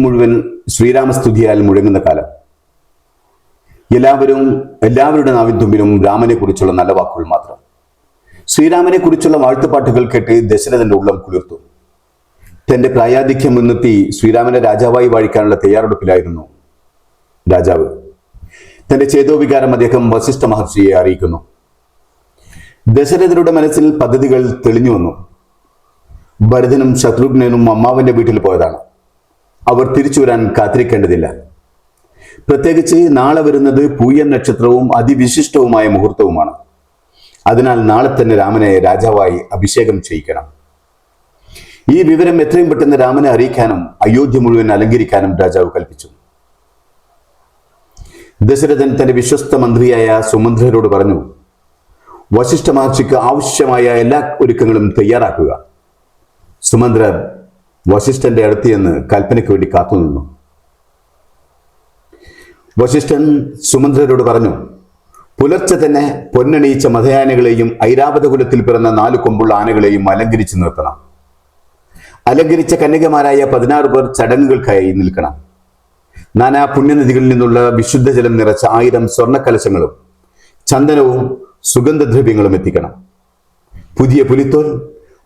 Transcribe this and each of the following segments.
മുഴുവൻ ശ്രീരാമസ്തുതിയാൽ മുഴങ്ങുന്ന കാലം. എല്ലാവരുടെ നാവിൻ തുമ്പിലും രാമനെ കുറിച്ചുള്ള നല്ല വാക്കുകൾ മാത്രം. ശ്രീരാമനെ കുറിച്ചുള്ള വാഴ്ത്തുപാട്ടുകൾ കേട്ട് ദശരഥന്റെ ഉള്ളം കുളിർത്തു. തന്റെ പ്രായാധിക്യം മുൻനിർത്തി ശ്രീരാമനെ രാജാവായി വാഴിക്കാനുള്ള തയ്യാറെടുപ്പിലായിരുന്നു രാജാവ്. തന്റെ ചേതോവികാരം അദ്ദേഹം വസിഷ്ഠ മഹർഷിയെ അറിയിക്കുന്നു. ദശരഥരുടെ മനസ്സിൽ പദ്ധതികൾ തെളിഞ്ഞു വന്നു. ഭരതനും ശത്രുഘ്നനും അമ്മാവന്റെ വീട്ടിൽ പോയതാണ്. അവർ തിരിച്ചു വരാൻ കാത്തിരിക്കേണ്ടതില്ല. പ്രത്യേകിച്ച് നാളെ വരുന്നത് പൂയൻ നക്ഷത്രവും അതിവിശിഷ്ടവുമായ മുഹൂർത്തവുമാണ്. അതിനാൽ നാളെ തന്നെ രാമനെ രാജാവായി അഭിഷേകം ചെയ്യിക്കണം. ഈ വിവരം എത്രയും പെട്ടെന്ന് രാമനെ അറിയിക്കാനും അയോധ്യ മുഴുവൻ അലങ്കരിക്കാനും രാജാവ് കൽപ്പിച്ചു. ദശരഥൻ തന്റെ വിശ്വസ്ത മന്ത്രിയായ സുമന്ത്രരോട് പറഞ്ഞു, വസിഷ്ഠ മഹർഷിക്ക് ആവശ്യമായ എല്ലാ ഒരുക്കങ്ങളും തയ്യാറാക്കുക. സുമന്ത്രർ വസിഷ്ഠന്റെ അടുത്ത് ചെന്ന് കൽപ്പനയ്ക്ക് വേണ്ടി കാത്തുനിന്നു. വസിഷ്ഠൻ സുമന്ത്രരോട് പറഞ്ഞു, പുലർച്ചെ തന്നെ പൊന്നണിയിച്ച മതയാനകളെയും ഐരാവത കുലത്തിൽ പിറന്ന 4 കൊമ്പുള്ള ആനകളെയും അലങ്കരിച്ചു നിർത്തണം. അലങ്കരിച്ച കന്യകമാരായ 16 പേർ ചടങ്ങുകൾക്കായി നിൽക്കണം. നാനാ പുണ്യനദികളിൽ നിന്നുള്ള വിശുദ്ധ ജലം നിറച്ച 1000 സ്വർണ്ണക്കലശങ്ങളും ചന്ദനവും സുഗന്ധദ്രവ്യങ്ങളും എത്തിക്കണം. പുതിയ പുലിത്തോൽ,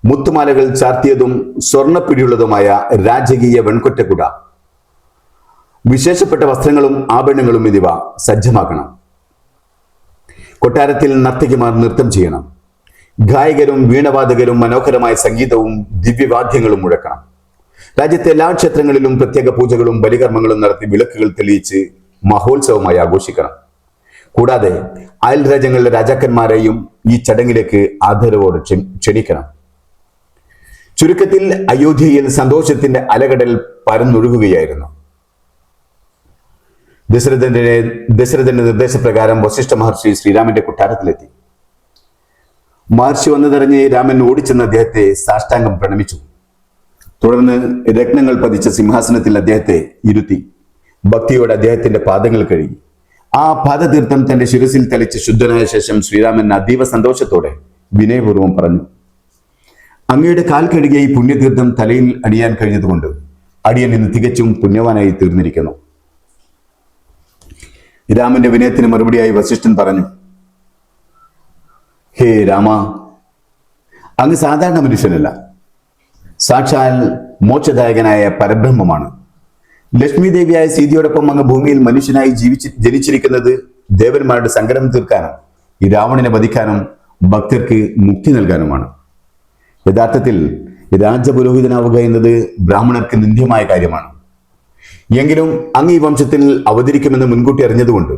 മുത്തുമാലകൾ ചാർത്തിയതും സ്വർണ്ണപ്പിടിയുള്ളതുമായ രാജകീയ വെൺകൊറ്റക്കുട, വിശേഷപ്പെട്ട വസ്ത്രങ്ങളും ആഭരണങ്ങളും എന്നിവ സജ്ജമാക്കണം. കൊട്ടാരത്തിൽ നർത്തകിമാർ നൃത്തം ചെയ്യണം. ഗായകരും വീണവാദകരും മനോഹരമായ സംഗീതവും ദിവ്യവാദ്യങ്ങളും മുഴക്കണം. രാജ്യത്തെ എല്ലാ ക്ഷേത്രങ്ങളിലും പ്രത്യേക പൂജകളും ബലികർമ്മങ്ങളും നടത്തി വിളക്കുകൾ തെളിയിച്ച് മഹോത്സവമായി ആഘോഷിക്കണം. കൂടാതെ അയൽ രാജ്യങ്ങളിലെ രാജാക്കന്മാരെയും ഈ ചടങ്ങിലേക്ക് ആദരവോടെ ക്ഷണിക്കണം. ചുരുക്കത്തിൽ അയോധ്യയിൽ സന്തോഷത്തിന്റെ അലകടൽ പരന്നൊഴുകുകയായിരുന്നു. ദശരഥന്റെ നിർദ്ദേശപ്രകാരം വസിഷ്ഠ മഹർഷി ശ്രീരാമന്റെ കൊട്ടാരത്തിലെത്തി. മഹർഷി വന്നതറിഞ്ഞ് രാമൻ ഓടിച്ചെന്ന് അദ്ദേഹത്തെ സാഷ്ടാംഗം പ്രണമിച്ചു. തുടർന്ന് രത്നങ്ങൾ പതിച്ച സിംഹാസനത്തിൽ അദ്ദേഹത്തെ ഇരുത്തി ഭക്തിയോടെ അദ്ദേഹത്തിന്റെ പാദങ്ങൾ കഴുകി. ആ പാദതീർത്ഥം തന്റെ ശിരസിൽ തളിച്ച് ശുദ്ധനായ ശേഷം ശ്രീരാമൻ അതീവ സന്തോഷത്തോടെ വിനയപൂർവ്വം പറഞ്ഞു, അങ്ങയുടെ കാൽ കഴുകിയ ഈ പുണ്യതീർത്ഥം തലയിൽ അണിയാൻ കഴിഞ്ഞതുകൊണ്ട് അടിയൻ ഇന്ന് തികച്ചും പുണ്യവാനായി തീർന്നിരിക്കുന്നു. രാമന്റെ വിനയത്തിന് മറുപടിയായി വസിഷ്ഠൻ പറഞ്ഞു, ഹേ രാമ, അങ്ങ് സാധാരണ മനുഷ്യനല്ല, സാക്ഷാൽ മോക്ഷദായകനായ പരബ്രഹ്മമാണ്. ലക്ഷ്മി ദേവിയായ സീതയോടൊപ്പം അങ്ങ് ഭൂമിയിൽ മനുഷ്യനായി ജനിച്ചിരിക്കുന്നത് ദേവന്മാരുടെ സങ്കടം തീർക്കാനും ഈ രാവണനെ വധിക്കാനും ഭക്തർക്ക് മുക്തി നൽകാനുമാണ്. യഥാർത്ഥത്തിൽ രാജപുരോഹിതനാവുക എന്നത് ബ്രാഹ്മണർക്ക് നിന്ദ്യമായ കാര്യമാണ്. എങ്കിലും അങ്ങ് ഈ വംശത്തിൽ അവതരിക്കുമെന്ന് മുൻകൂട്ടി അറിഞ്ഞതുകൊണ്ട്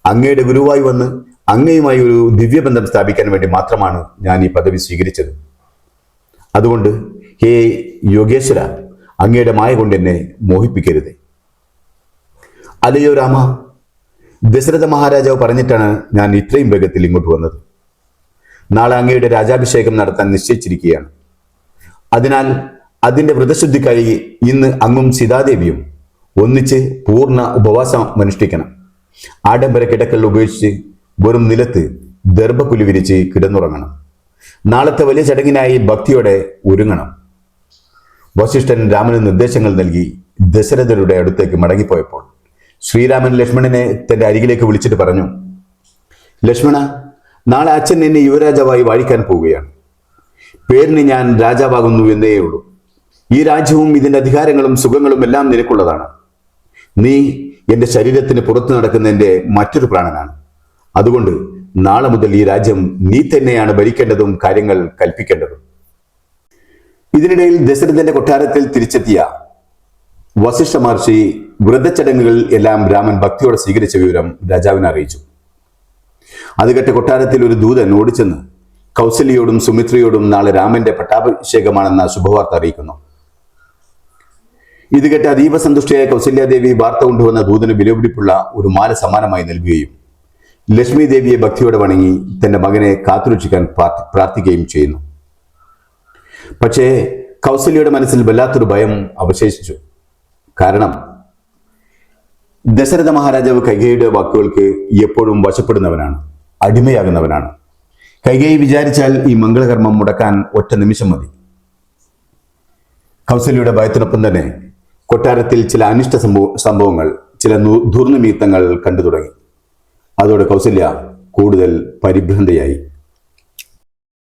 അങ്ങയുടെ ഗുരുവായി വന്ന് അങ്ങയുമായി ഒരു ദിവ്യബന്ധം സ്ഥാപിക്കാൻ വേണ്ടി മാത്രമാണ് ഞാൻ ഈ പദവി സ്വീകരിച്ചത്. അതുകൊണ്ട് ഹേ യോഗേശ്വര, അങ്ങയുടെ മായ കൊണ്ട് എന്നെ മോഹിപ്പിക്കരുത്. അല്ലയോ രാമ, ദശരഥ മഹാരാജാവ് പറഞ്ഞിട്ടാണ് ഞാൻ ഇത്രയും വേഗത്തിൽ ഇങ്ങോട്ട് വന്നത്. നാളെ അങ്ങയുടെ രാജാഭിഷേകം നടത്താൻ നിശ്ചയിച്ചിരിക്കുകയാണ്. അതിനാൽ അതിന്റെ വ്രതശുദ്ധിക്കായി ഇന്ന് അങ്ങും സീതാദേവിയും ഒന്നിച്ച് പൂർണ്ണ ഉപവാസം അനുഷ്ഠിക്കണം. ആഡംബര കിടക്കൽ ഉപേക്ഷിച്ച് വെറും നിലത്ത് ദർഭക്കുലി വിരിച്ച് കിടന്നുറങ്ങണം. നാളത്തെ വലിയ ചടങ്ങിനായി ഭക്തിയോടെ ഒരുങ്ങണം. വസിഷ്ഠൻ രാമന് നിർദ്ദേശങ്ങൾ നൽകി ദശരഥരുടെ അടുത്തേക്ക് മടങ്ങിപ്പോയപ്പോൾ ശ്രീരാമൻ ലക്ഷ്മണനെ തന്റെ അരികിലേക്ക് വിളിച്ചിട്ട് പറഞ്ഞു, ലക്ഷ്മണ, നാളെ അച്ഛൻ എന്നെ യുവരാജാവായി വാഴിക്കാൻ പോവുകയാണ്. പേരിന് ഞാൻ രാജാവാകുന്നു എന്നേ ഉള്ളൂ. ഈ രാജ്യവും ഇതിന്റെ അധികാരങ്ങളും സുഖങ്ങളും എല്ലാം നിനക്കുള്ളതാണ്. നീ എന്റെ ശരീരത്തിന് പുറത്തു നടക്കുന്ന എന്റെ മറ്റൊരു പ്രാണനാണ്. അതുകൊണ്ട് നാളെ മുതൽ ഈ രാജ്യം നീ തന്നെയാണ് ഭരിക്കേണ്ടതും കാര്യങ്ങൾ കൽപ്പിക്കേണ്ടതും. ഇതിനിടയിൽ ദശരഥന്റെ കൊട്ടാരത്തിൽ തിരിച്ചെത്തിയ വസിഷ്ഠ മഹർഷി വ്രതചടങ്ങുകൾ എല്ലാം രാമൻ ഭക്തിയോടെ സ്വീകരിച്ച വിവരം രാജാവിനെ അറിയിച്ചു. അത് കേട്ട കൊട്ടാരത്തിൽ ഒരു ദൂതൻ ഓടിച്ചെന്ന് കൗസല്യയോടും സുമിത്രയോടും നാളെ രാമന്റെ പട്ടാഭിഷേകമാണെന്ന ശുഭവാർത്ത അറിയിക്കുന്നു. ഇത് കേട്ട് അതീവ സന്തുഷ്ടയായ കൗസല്യാദേവി വാർത്ത കൊണ്ടുവന്ന ദൂതന് വിലപിടിപ്പുള്ള ഒരു മാല സമ്മാനമായി നൽകുകയും ലക്ഷ്മി ദേവിയെ ഭക്തിയോടെ വണങ്ങി തന്റെ മകനെ കാത്തുരക്ഷിക്കാൻ പ്രാർത്ഥിക്കുകയും ചെയ്യുന്നു. പക്ഷേ കൗസല്യയുടെ മനസ്സിൽ വല്ലാത്തൊരു ഭയം അവശേഷിച്ചു. കാരണം ദശരഥ മഹാരാജാവ് കൈകേയിയുടെ വാക്കുകൾക്ക് എപ്പോഴും വശപ്പെടുന്നവനാണ്, അടിമയാകുന്നവനാണ്. കൈകേയി വിചാരിച്ചാൽ ഈ മംഗളകർമ്മം മുടക്കാൻ ഒറ്റ നിമിഷം മതി. കൗസല്യയുടെ ഭയത്തിനൊപ്പം തന്നെ കൊട്ടാരത്തിൽ ചില അനിഷ്ട സംഭവങ്ങൾ, ചില ദുർനിമിത്തങ്ങൾ കണ്ടു തുടങ്ങി. അതോടെ കൗസല്യ കൂടുതൽ പരിഭ്രാന്തയായി.